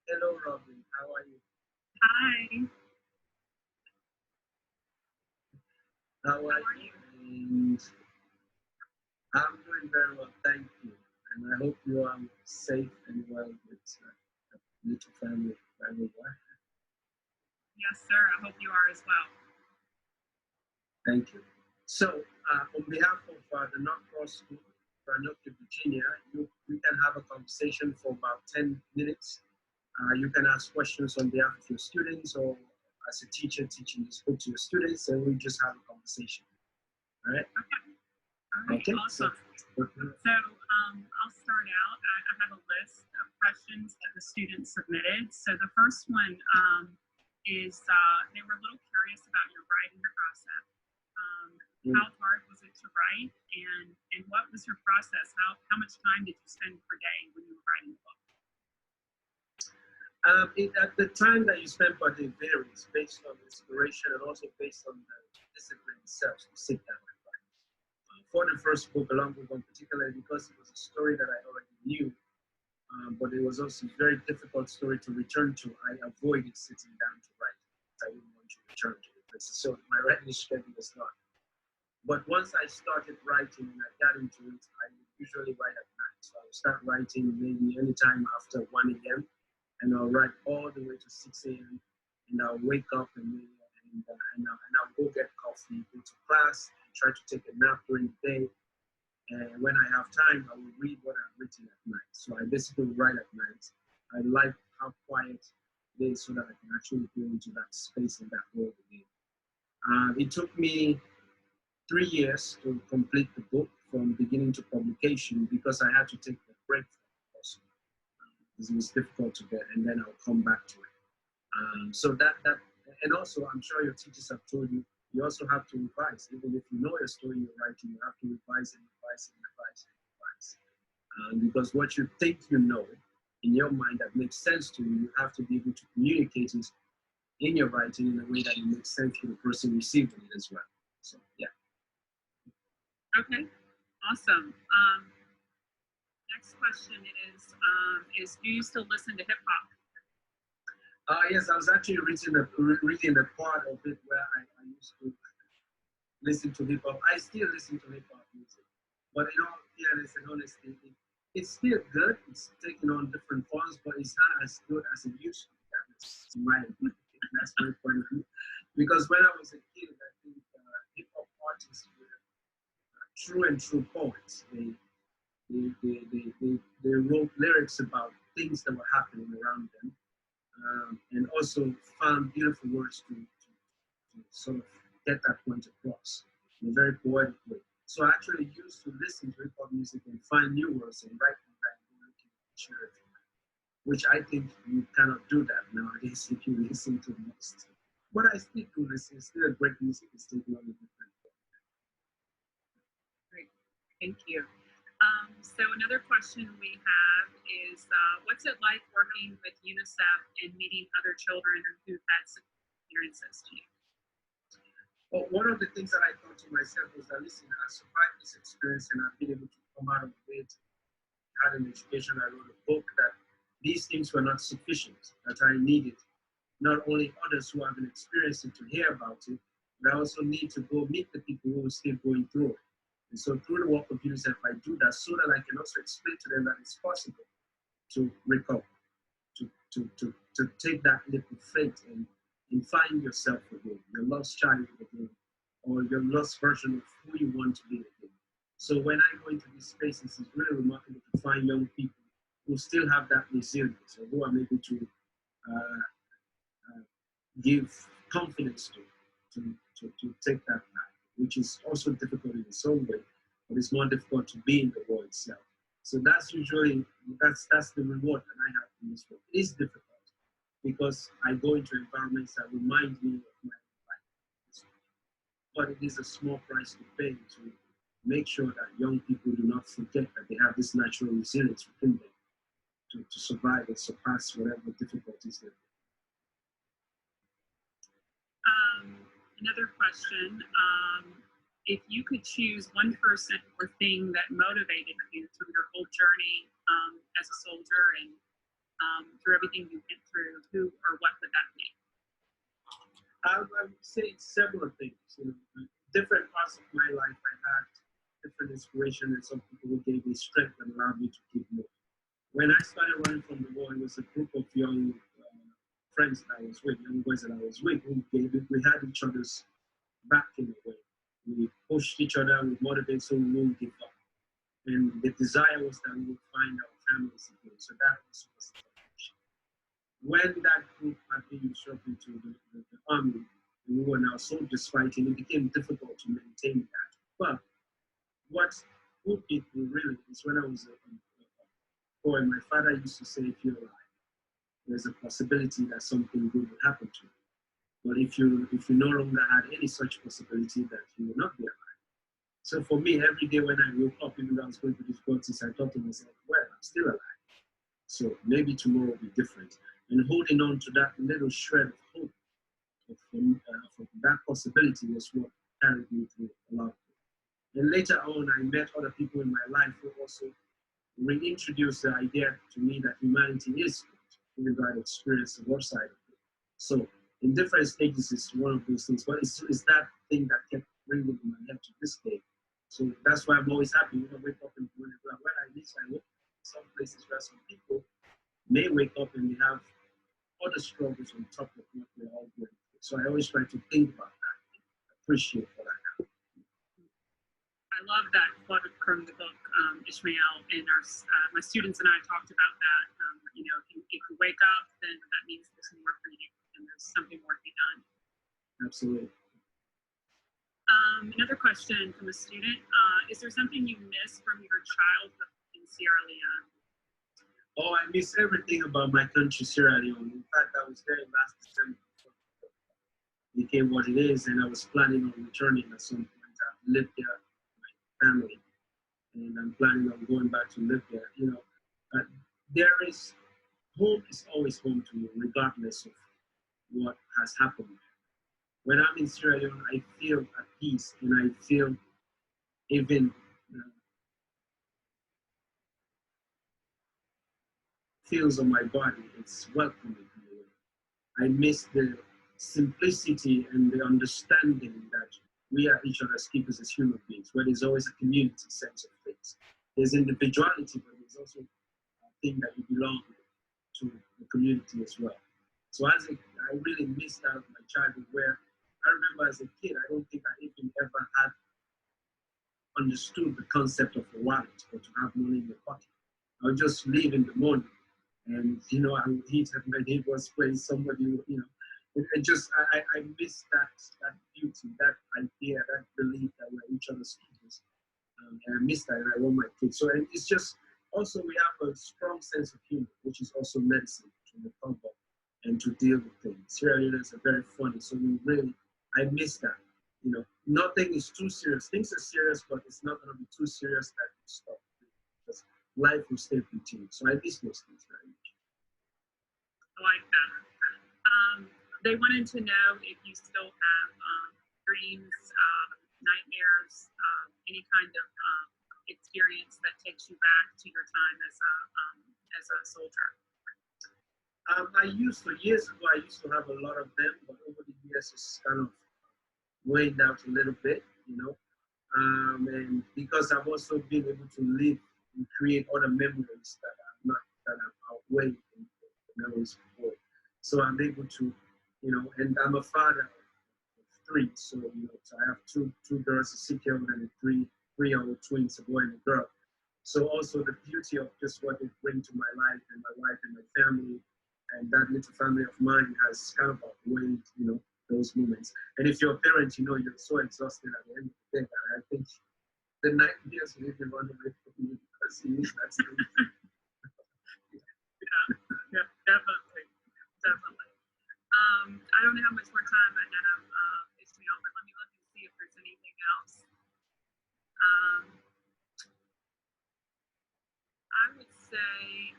Hello, Robin. How are you? Hi, How how are are you? you? And I'm doing very well, thank you. And I hope you are safe and well with little family very well. Yes, sir. I hope you are as well. Thank you. So, on behalf of the North Cross School, Roanoke, Virginia, we can have a conversation for about 10 minutes. You can ask questions on behalf of your students or as a teacher teaching this book to your students, and we just have a conversation. All right? Okay. All right. Okay. Awesome. So I'll start out. I have a list of questions that the students submitted. So the first one is they were a little curious about your writing process. How hard was it to write, and what was your process? How much time did you spend per day when you were writing the book? At the time that you spend per day varies based on inspiration and also based on the discipline itself to sit down and write. For the first book, Along with One, particularly because it was a story that I already knew, but it was also a very difficult story to return to. I avoided sitting down to write. I didn't want to return to it. So my writing schedule was not. But once I started writing and I got into it, I would usually write at night. So I would start writing maybe anytime after 1 a.m. and I'll write all the way to 6 a.m. and I'll wake up and I'll go get coffee, go to class, and try to take a nap during the day. And when I have time, I will read what I've written at night. So I basically write at night. I like how quiet it is so that I can actually go into that space and that world again. It took me 3 years to complete the book from beginning to publication because I had to take a break from it also. It was difficult to get, and then I'll come back to it. So and also I'm sure your teachers have told you, you also have to revise. Even if you know your story you're writing, you have to revise and revise and revise and revise. Because what you think you know in your mind that makes sense to you, you have to be able to communicate it in your writing in a way that it makes sense for the person receiving it as well. So yeah. Okay. Awesome. Next question is do you still listen to hip hop? Yes, I was actually reading the part of it where I used to listen to hip hop. I still listen to hip hop music, but in all fairness and honesty, it's still good. It's taking on different forms, but it's not as good as it used to be. That's my opinion. That's my point of view. Because when I was a kid, I think hip hop artists were true and true poets. They wrote lyrics about things that were happening around them, and also found beautiful words to sort of get that point across in a very poetic way. So I actually used to listen to hip hop music and find new words and write them back and look at the dictionary, which I think you cannot do that nowadays if you listen to most. But I still do listen. It's still a great music. It's taking on a different form. Great. Thank you. So another question we have is, what's it like working with UNICEF and meeting other children who've had similar experiences to you? Well, one of the things that I thought to myself was that, listen, I survived this experience and I've been able to come out of it, had an education, I wrote a book, that these things were not sufficient, that I needed not only others who haven't experienced it to hear about it, but I also need to go meet the people who are still going through it. And so through the work of UNICEF, I do that so that I can also explain to them that it's possible to recover, to take that leap of faith and find yourself again, your lost child again, or your lost version of who you want to be again. So when I go into these spaces, it's really remarkable to find young people who still have that resilience, or who are able to uh, give confidence to take that path, which is also difficult in its own way, but it's more difficult to be in the war itself. So that's usually that's the reward that I have in this work. It is difficult because I go into environments that remind me of my life, but it is a small price to pay to make sure that young people do not forget that they have this natural resilience within them to survive and surpass whatever difficulties they. Another question, if you could choose one person or thing that motivated you through your whole journey as a soldier and through everything you went through, who or what would that be? I would say several things. Different parts of my life, I had different inspiration, and some people who gave me strength and allowed me to keep moving. When I started running from the war, it was a group of young friends that I was with, young boys that I was with, we had each other's back in a way. We pushed each other, we motivated, so we wouldn't give up. And the desire was that we would find our families again. So that was the foundation. When that group had been instructed into the army, and we were now soldiers fighting, it became difficult to maintain that. But what put it really is when I was a boy, my father used to say, if you're alive, there's a possibility that something good will happen to you. But if you no longer had any such possibility, that you will not be alive. So for me, every day when I woke up, even though I was going through difficulties, I thought to myself, well, I'm still alive. So maybe tomorrow will be different. And holding on to that little shred of hope for that possibility was what carried me through a lot. And later on, I met other people in my life who also reintroduced the idea to me that humanity is good, even though I'd experienced the worst side of it. So in different stages, it's one of those things, but it's that thing that kept ringing in my head to this day. So that's why I'm always happy when I wake up in the morning. When I reach my work, some places where some people may wake up and they have other struggles on top of what we're all going through. So I always try to think about that, appreciate what I have. I love that quote from the book, Ishmael, and my students and I talked about that. If you wake up, then that means there's more for you and there's something more to be done. Absolutely. Another question from a student, is there something you miss from your childhood in Sierra Leone? Oh, I miss everything about my country, Sierra Leone. In fact, I was there last December. It became what it is, and I was planning on returning at some point. I've lived there with my family, and I'm planning on going back to live there. Home is always home to me, regardless of what has happened. When I'm in Sierra Leone, I feel at peace, and I feel even feels on my body. It's welcoming. I miss the simplicity and the understanding that we are each other's keepers as human beings, where there's always a community sense of things. There's individuality, but there's also a thing that you belong to the community as well. So I really missed out my childhood, where I remember as a kid, I don't think I even ever had understood the concept of a wallet or to have money in your pocket. I would just leave in the morning, and I would eat at my neighbor's place. Somebody, I miss that beauty, that idea, that belief that we're each other's keepers. And I miss that, and I want my kids. So it's just also we have a strong sense of humor, which is also medicine to recover and to deal with things. Sierra Leoneans are very funny, so I miss that. Nothing is too serious. Things are serious, but it's not going to be too serious that you stop. Because life will stay routine. So I miss those things very much. I like that. They wanted to know if you still have dreams, nightmares, any kind of experience that takes you back to your time as a soldier. Years ago, I used to have a lot of them, but over the years, it's kind of waned out a little bit, and because I've also been able to live and create other memories that have outweighed the memories before. So I'm able to, and I'm a father of three, so so I have two girls, a 6-year-old and a three-year-old twins, a boy and a girl. So also the beauty of just what they bring to my life and my wife and my family, and that little family of mine has kind of outweighed, those moments. And if you're a parent, you're so exhausted at the end of the day that I think the nightmares will even run away from you because you miss that stage. Yeah, definitely. I don't know how much more time I have, Ishmael, but let me look and see if there's anything else. I would say,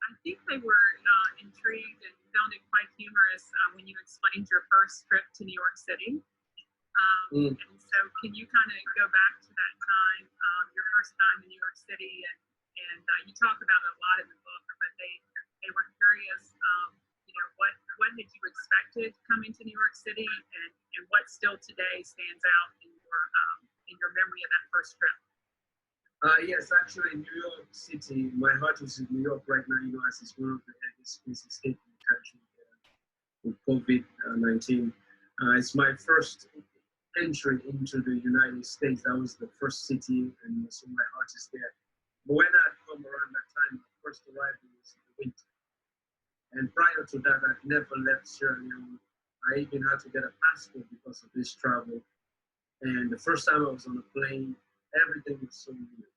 I think they were intrigued and found it quite humorous when you explained your first trip to New York City. And so can you kind of go back to that time, your first time in New York City, and you talk about it a lot in the book, but they were curious, what had you expected coming to New York City, and what still today stands out in your memory of that first trip? Yes, actually, New York City, my heart is in New York right now, as it's one of the heaviest places hit in the country with COVID-19. It's my first entry into the United States. That was the first city, and so my heart is there. But when I come around that time, my first arrival was in the winter. And prior to that, I'd never left Sierra Leone. I even had to get a passport because of this travel. And the first time I was on a plane, everything was so new.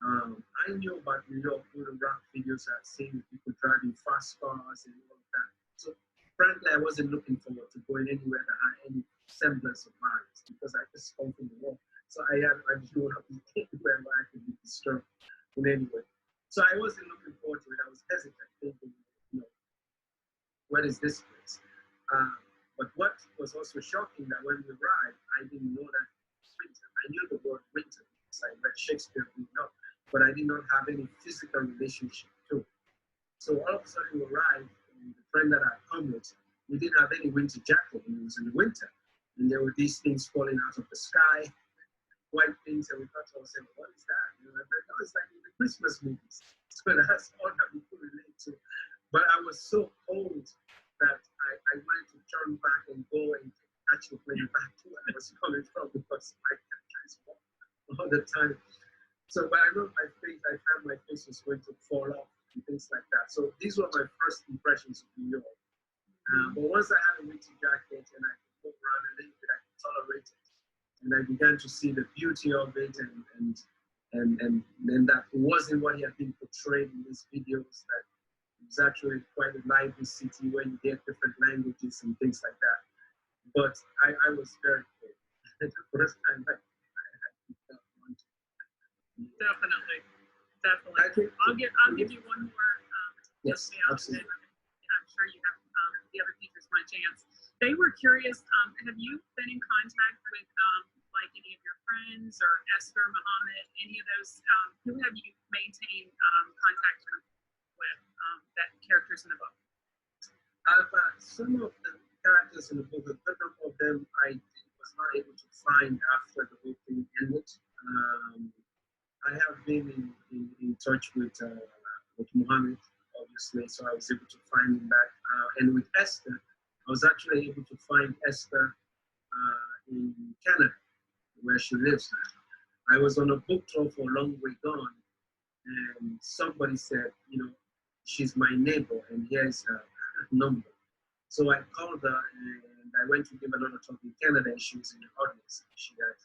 I knew about New York through the rock videos I'd seen, people driving fast cars and all of that. So frankly, I wasn't looking forward to going anywhere that had any semblance of violence because I just come from the war. So I just didn't want to be anywhere where I could be disturbed in any way. So I wasn't looking forward to it. I was hesitant, thinking, what is this place? But what was also shocking that when we arrived, I didn't know that it was winter. I knew the word winter because I read Shakespeare growing up, but I did not have any physical relationship to it. So all of a sudden we arrived, and the friend that I come with, we didn't have any winter jacket, and it was in the winter. And there were these things falling out of the sky, white things, and we thought to ourselves, what is that? It's like in the Christmas movies. So that's all that we could relate to. But I was so cold that I wanted to turn back and go and catch the plane back to where I was coming from because I can't walk all the time. So, but I know my face, I found my face was going to fall off and things like that. So these were my first impressions of New York. But once I had a winter jacket and I could move around a little bit, I could tolerate it. And I began to see the beauty of it and then that it wasn't what he had been portrayed in these videos, that it was actually quite a lively city where you get different languages and things like that. But I was very cool. The first time I had that one. Definitely. I'll give you one more. Yes, absolutely. I'm sure you have the other teachers my chance. They were curious. Have you been in contact with like any of your friends or Esther, Muhammad, any of those? Who have you maintained contact with that characters in the book? Some of the characters in the book, a good number of them I was not able to find after the whole thing ended. I have been in touch with Muhammad, obviously, so I was able to find him back. And with Esther, I was actually able to find Esther in Canada, where she lives now. I was on a book tour for Long Way Gone, and somebody said, she's my neighbor, and here's her number. So I called her, and I went to give another talk in Canada, and she was in the audience. She had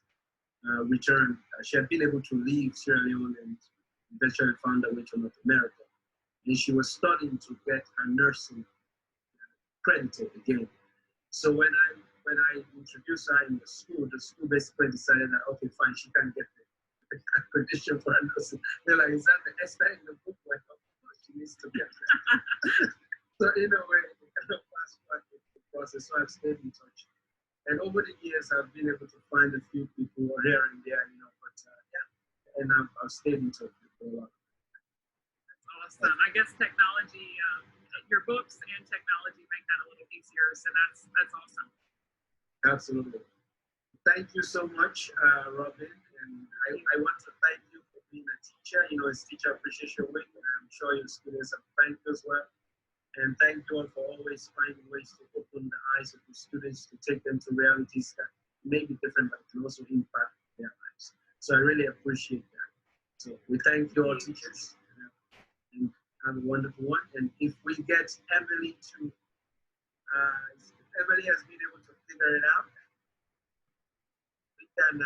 returned. She had been able to leave Sierra Leone and eventually found her way to North America. And she was starting to get her nursing credited again. So when I introduced her in the school basically decided that, okay, fine, she can get the accreditation for her nursing. They're like, is that the Esther in the book? Like, of course, she needs to get it. So in a way, it kind of fast-tracked the process. So I've stayed in touch. And over the years, I've been able to find a few people here and there, but yeah. And I've stayed in touch with a lot. That's awesome. I guess technology, your books and technology make that a little easier. So that's awesome. Absolutely. Thank you so much, Robin. And I want to thank you for being a teacher. It's Teacher Appreciation Week, and I'm sure your students have thanked you as well. And thank you all for always finding ways to open the eyes of the students to take them to realities that may be different, but can also impact their lives. So I really appreciate that. So we thank you all, teachers, and have a wonderful one. And if we get Emily to, if Emily has been able to figure it out, we can